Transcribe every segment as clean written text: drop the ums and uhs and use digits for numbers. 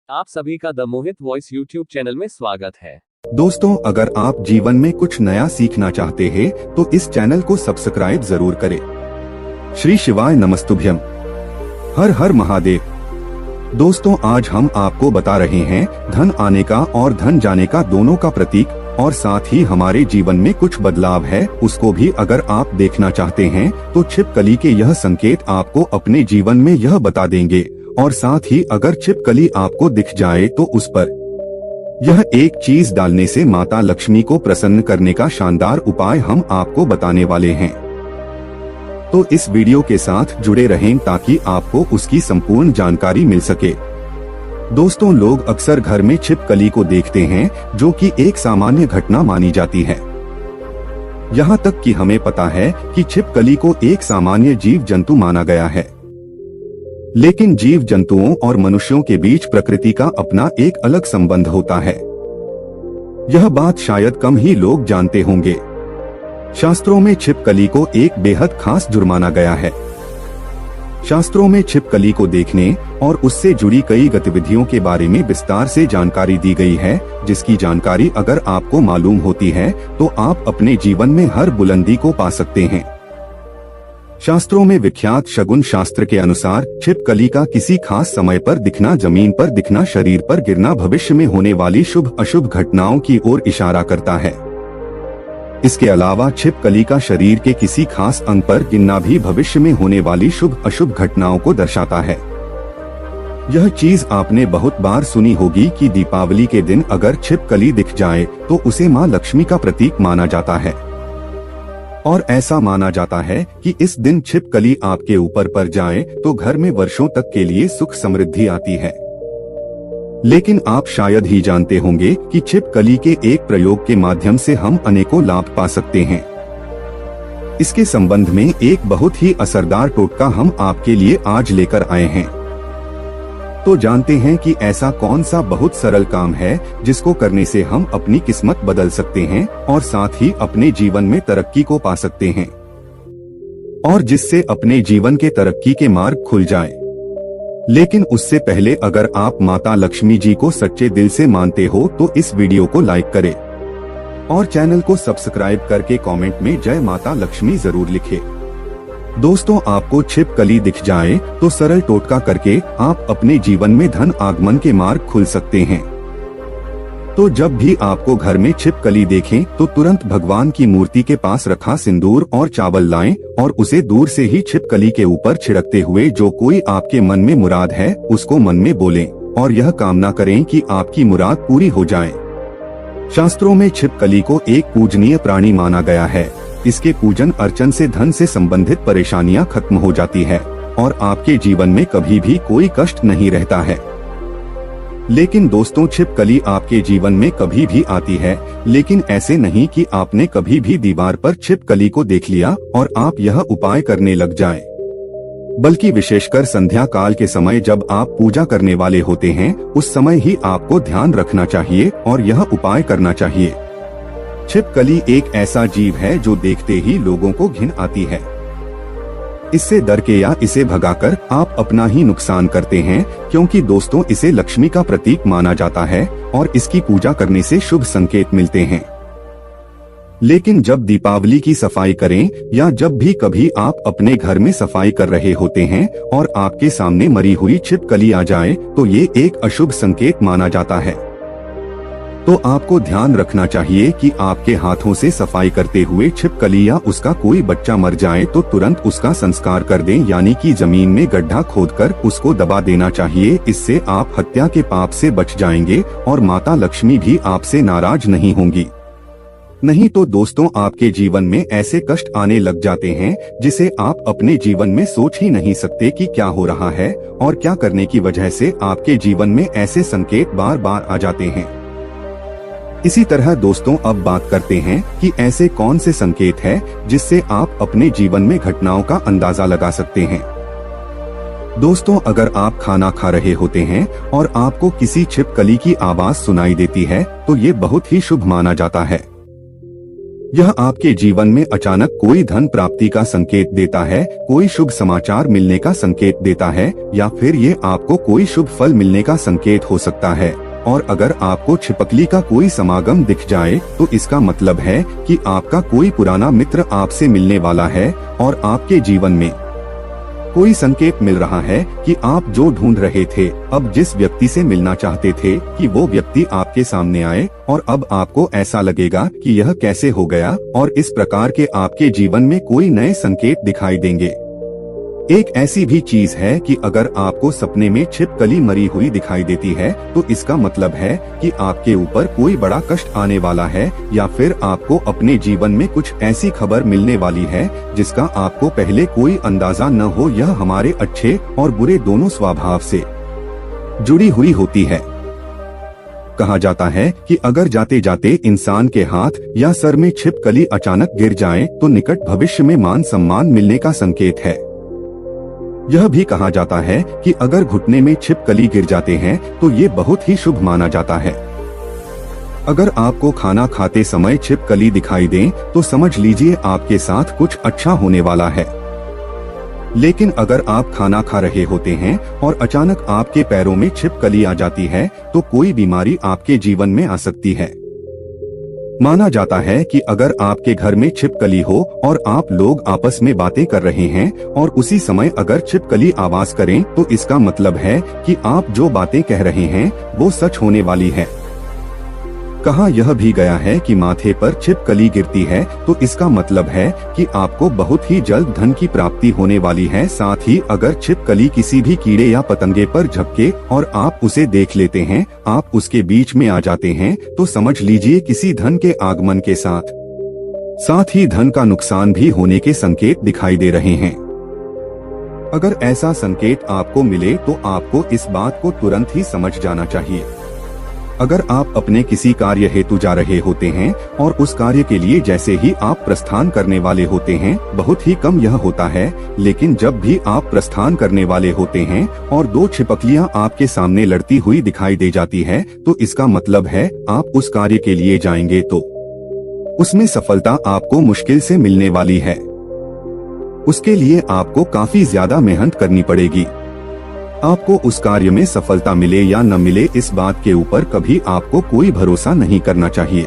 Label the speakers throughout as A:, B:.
A: आप सभी का the Mohit voice YouTube channel में स्वागत है।
B: दोस्तों, अगर आप जीवन में कुछ नया सीखना चाहते हैं तो इस चैनल को सब्सक्राइब जरूर करें। श्री शिवाय नमस्तुभ्यम। हर हर महादेव। दोस्तों, आज हम आपको बता रहे हैं धन आने का और धन जाने का दोनों का प्रतीक, और साथ ही हमारे जीवन में कुछ बदलाव है उसको भी अगर आप देखना चाहते हैं तो छिपकली के यह संकेत आपको अपने जीवन में यह बता देंगे। और साथ ही अगर छिपकली आपको दिख जाए तो उस पर यह एक चीज डालने से माता लक्ष्मी को प्रसन्न करने का शानदार उपाय हम आपको बताने वाले हैं। तो इस वीडियो के साथ जुड़े रहें ताकि आपको उसकी संपूर्ण जानकारी मिल सके। दोस्तों, लोग अक्सर घर में छिपकली को देखते हैं, जो कि एक सामान्य घटना मानी जाती है। यहाँ तक कि हमें पता है कि छिपकली को एक सामान्य जीव जंतु माना गया है, लेकिन जीव जंतुओं और मनुष्यों के बीच प्रकृति का अपना एक अलग संबंध होता है। यह बात शायद कम ही लोग जानते होंगे। शास्त्रों में छिपकली को एक बेहद खास जुर्म माना गया है। शास्त्रों में छिपकली को देखने और उससे जुड़ी कई गतिविधियों के बारे में विस्तार से जानकारी दी गई है, जिसकी जानकारी अगर आपको मालूम होती है तो आप अपने जीवन में हर बुलंदी को पा सकते हैं। शास्त्रों में विख्यात शगुन शास्त्र के अनुसार छिपकली का किसी खास समय पर दिखना, जमीन पर दिखना, शरीर पर गिरना भविष्य में होने वाली शुभ अशुभ घटनाओं की ओर इशारा करता है। इसके अलावा छिपकली का शरीर के किसी खास अंग पर गिरना भी भविष्य में होने वाली शुभ अशुभ घटनाओं को दर्शाता है। यह चीज आपने बहुत बार सुनी होगी कि दीपावली के दिन अगर छिपकली दिख जाए तो उसे मां लक्ष्मी का प्रतीक माना जाता है, और ऐसा माना जाता है कि इस दिन छिपकली आपके ऊपर पड़ जाए तो घर में वर्षों तक के लिए सुख समृद्धि आती है। लेकिन आप शायद ही जानते होंगे कि छिपकली के एक प्रयोग के माध्यम से हम अनेकों लाभ पा सकते हैं। इसके संबंध में एक बहुत ही असरदार टोटका हम आपके लिए आज लेकर आए हैं। तो जानते हैं कि ऐसा कौन सा बहुत सरल काम है जिसको करने से हम अपनी किस्मत बदल सकते हैं और साथ ही अपने जीवन में तरक्की को पा सकते हैं, और जिससे अपने जीवन के तरक्की के मार्ग खुल जाए। लेकिन उससे पहले अगर आप माता लक्ष्मी जी को सच्चे दिल से मानते हो तो इस वीडियो को लाइक करें और चैनल को सब्सक्राइब करके कमेंट में जय माता लक्ष्मी जरूर लिखें। दोस्तों, आपको छिपकली दिख जाए तो सरल टोटका करके आप अपने जीवन में धन आगमन के मार्ग खुल सकते हैं। तो जब भी आपको घर में छिपकली देखें तो तुरंत भगवान की मूर्ति के पास रखा सिंदूर और चावल लाएं और उसे दूर से ही छिपकली के ऊपर छिड़कते हुए जो कोई आपके मन में मुराद है उसको मन में बोलें और यह कामना करें कि आपकी मुराद पूरी हो जाए। शास्त्रों में छिपकली को एक पूजनीय प्राणी माना गया है। इसके पूजन अर्चन से धन से संबंधित परेशानियां खत्म हो जाती है और आपके जीवन में कभी भी कोई कष्ट नहीं रहता है। लेकिन दोस्तों, छिपकली आपके जीवन में कभी भी आती है, लेकिन ऐसे नहीं कि आपने कभी भी दीवार पर छिपकली को देख लिया और आप यह उपाय करने लग जाएं। बल्कि विशेषकर संध्या काल के समय जब आप पूजा करने वाले होते हैं, उस समय ही आपको ध्यान रखना चाहिए और यह उपाय करना चाहिए। छिपकली एक ऐसा जीव है जो देखते ही लोगों को घिन आती है। इससे डर के या इसे भगाकर आप अपना ही नुकसान करते हैं, क्योंकि दोस्तों इसे लक्ष्मी का प्रतीक माना जाता है और इसकी पूजा करने से शुभ संकेत मिलते हैं। लेकिन जब दीपावली की सफाई करें या जब भी कभी आप अपने घर में सफाई कर रहे होते हैं और आपके सामने मरी हुई छिपकली आ जाए तो ये एक अशुभ संकेत माना जाता है। तो आपको ध्यान रखना चाहिए कि आपके हाथों से सफाई करते हुए छिपकली या उसका कोई बच्चा मर जाए तो तुरंत उसका संस्कार कर दें, यानी कि जमीन में गड्ढा खोदकर उसको दबा देना चाहिए। इससे आप हत्या के पाप से बच जाएंगे और माता लक्ष्मी भी आपसे नाराज नहीं होंगी। नहीं तो दोस्तों, आपके जीवन में ऐसे कष्ट आने लग जाते हैं जिसे आप अपने जीवन में सोच ही नहीं सकते कि क्या हो रहा है और क्या करने की वजह से आपके जीवन में ऐसे संकेत बार बार आ जाते हैं। इसी तरह दोस्तों, अब बात करते हैं कि ऐसे कौन से संकेत हैं जिससे आप अपने जीवन में घटनाओं का अंदाजा लगा सकते हैं। दोस्तों, अगर आप खाना खा रहे होते हैं और आपको किसी छिपकली की आवाज सुनाई देती है तो ये बहुत ही शुभ माना जाता है। यह आपके जीवन में अचानक कोई धन प्राप्ति का संकेत देता है, कोई शुभ समाचार मिलने का संकेत देता है, या फिर ये आपको कोई शुभ फल मिलने का संकेत हो सकता है। और अगर आपको छिपकली का कोई समागम दिख जाए तो इसका मतलब है कि आपका कोई पुराना मित्र आपसे मिलने वाला है और आपके जीवन में कोई संकेत मिल रहा है कि आप जो ढूंढ रहे थे, अब जिस व्यक्ति से मिलना चाहते थे, कि वो व्यक्ति आपके सामने आए, और अब आपको ऐसा लगेगा कि यह कैसे हो गया, और इस प्रकार के आपके जीवन में कोई नए संकेत दिखाई देंगे। एक ऐसी भी चीज है कि अगर आपको सपने में छिपकली मरी हुई दिखाई देती है तो इसका मतलब है कि आपके ऊपर कोई बड़ा कष्ट आने वाला है, या फिर आपको अपने जीवन में कुछ ऐसी खबर मिलने वाली है जिसका आपको पहले कोई अंदाजा न हो। यह हमारे अच्छे और बुरे दोनों स्वभाव से जुड़ी हुई होती है। कहा जाता है कि अगर जाते जाते इंसान के हाथ या सर में छिपकली अचानक गिर जाए तो निकट भविष्य में मान सम्मान मिलने का संकेत है। यह भी कहा जाता है कि अगर घुटने में छिपकली गिर जाते हैं तो ये बहुत ही शुभ माना जाता है। अगर आपको खाना खाते समय छिपकली दिखाई दे तो समझ लीजिए आपके साथ कुछ अच्छा होने वाला है। लेकिन अगर आप खाना खा रहे होते हैं और अचानक आपके पैरों में छिपकली आ जाती है तो कोई बीमारी आपके जीवन में आ सकती है। माना जाता है कि अगर आपके घर में छिपकली हो और आप लोग आपस में बातें कर रहे हैं और उसी समय अगर छिपकली आवाज करें तो इसका मतलब है कि आप जो बातें कह रहे हैं वो सच होने वाली है। कहा यह भी गया है कि माथे पर छिपकली गिरती है तो इसका मतलब है कि आपको बहुत ही जल्द धन की प्राप्ति होने वाली है। साथ ही अगर छिपकली किसी भी कीड़े या पतंगे पर झपके और आप उसे देख लेते हैं, आप उसके बीच में आ जाते हैं, तो समझ लीजिए किसी धन के आगमन के साथ ही धन का नुकसान भी होने के संकेत दिखाई दे रहे हैं। अगर ऐसा संकेत आपको मिले तो आपको इस बात को तुरंत ही समझ जाना चाहिए। अगर आप अपने किसी कार्य हेतु जा रहे होते हैं और उस कार्य के लिए जैसे ही आप प्रस्थान करने वाले होते हैं, बहुत ही कम यह होता है, लेकिन जब भी आप प्रस्थान करने वाले होते हैं और दो छिपकलियां आपके सामने लड़ती हुई दिखाई दे जाती है तो इसका मतलब है आप उस कार्य के लिए जाएंगे तो उसमें सफलता आपको मुश्किल से मिलने वाली है। उसके लिए आपको काफी ज्यादा मेहनत करनी पड़ेगी। आपको उस कार्य में सफलता मिले या न मिले इस बात के ऊपर कभी आपको कोई भरोसा नहीं करना चाहिए।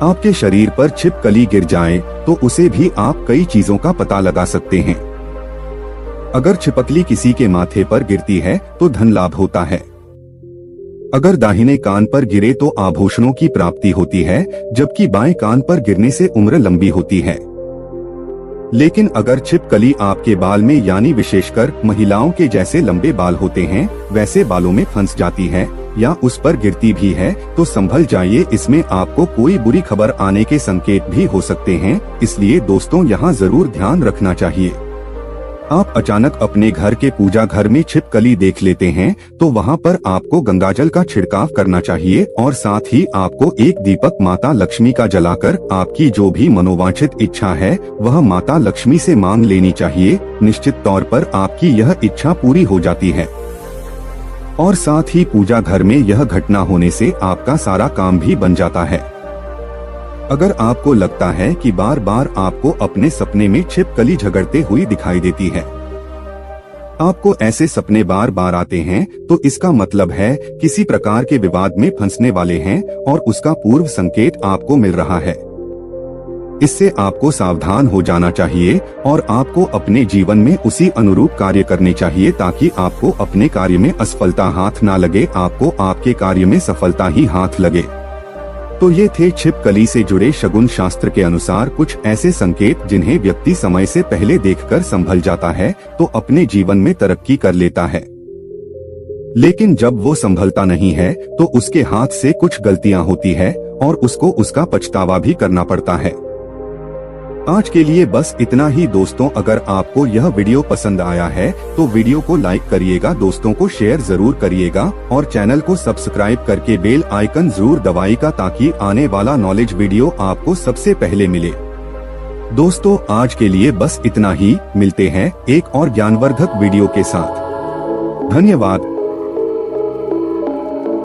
B: आपके शरीर पर छिपकली गिर जाए तो उसे भी आप कई चीजों का पता लगा सकते हैं। अगर छिपकली किसी के माथे पर गिरती है तो धन लाभ होता है। अगर दाहिने कान पर गिरे तो आभूषणों की प्राप्ति होती है, जबकि बाएं कान पर गिरने से उम्र लंबी होती है। लेकिन अगर छिपकली आपके बाल में यानी विशेषकर महिलाओं के जैसे लंबे बाल होते हैं वैसे बालों में फंस जाती है या उस पर गिरती भी है तो संभल जाइए, इसमें आपको कोई बुरी खबर आने के संकेत भी हो सकते हैं। इसलिए दोस्तों यहाँ जरूर ध्यान रखना चाहिए। आप अचानक अपने घर के पूजा घर में छिपकली देख लेते हैं तो वहाँ पर आपको गंगाजल का छिड़काव करना चाहिए और साथ ही आपको एक दीपक माता लक्ष्मी का जलाकर आपकी जो भी मनोवांछित इच्छा है वह माता लक्ष्मी से मांग लेनी चाहिए। निश्चित तौर पर आपकी यह इच्छा पूरी हो जाती है। और साथ ही पूजा घर में यह घटना होने से आपका सारा काम भी बन जाता है। अगर आपको लगता है कि बार बार आपको अपने सपने में छिपकली झगड़ते हुई दिखाई देती है, आपको ऐसे सपने बार बार आते हैं तो इसका मतलब है किसी प्रकार के विवाद में फंसने वाले हैं और उसका पूर्व संकेत आपको मिल रहा है। इससे आपको सावधान हो जाना चाहिए और आपको अपने जीवन में उसी अनुरूप कार्य करने चाहिए ताकि आपको अपने कार्य में असफलता हाथ ना लगे, आपको आपके कार्य में सफलता ही हाथ लगे। तो ये थे छिपकली से जुड़े शगुन शास्त्र के अनुसार कुछ ऐसे संकेत जिन्हें व्यक्ति समय से पहले देखकर संभल जाता है तो अपने जीवन में तरक्की कर लेता है। लेकिन जब वो संभलता नहीं है तो उसके हाथ से कुछ गलतियां होती है और उसको उसका पछतावा भी करना पड़ता है। आज के लिए बस इतना ही दोस्तों। अगर आपको यह वीडियो पसंद आया है तो वीडियो को लाइक करिएगा, दोस्तों को शेयर जरूर करिएगा और चैनल को सब्सक्राइब करके बेल आइकन जरूर दबाइएगा ताकि आने वाला नॉलेज वीडियो आपको सबसे पहले मिले। दोस्तों आज के लिए बस इतना ही, मिलते हैं एक और ज्ञानवर्धक वीडियो के साथ। धन्यवाद।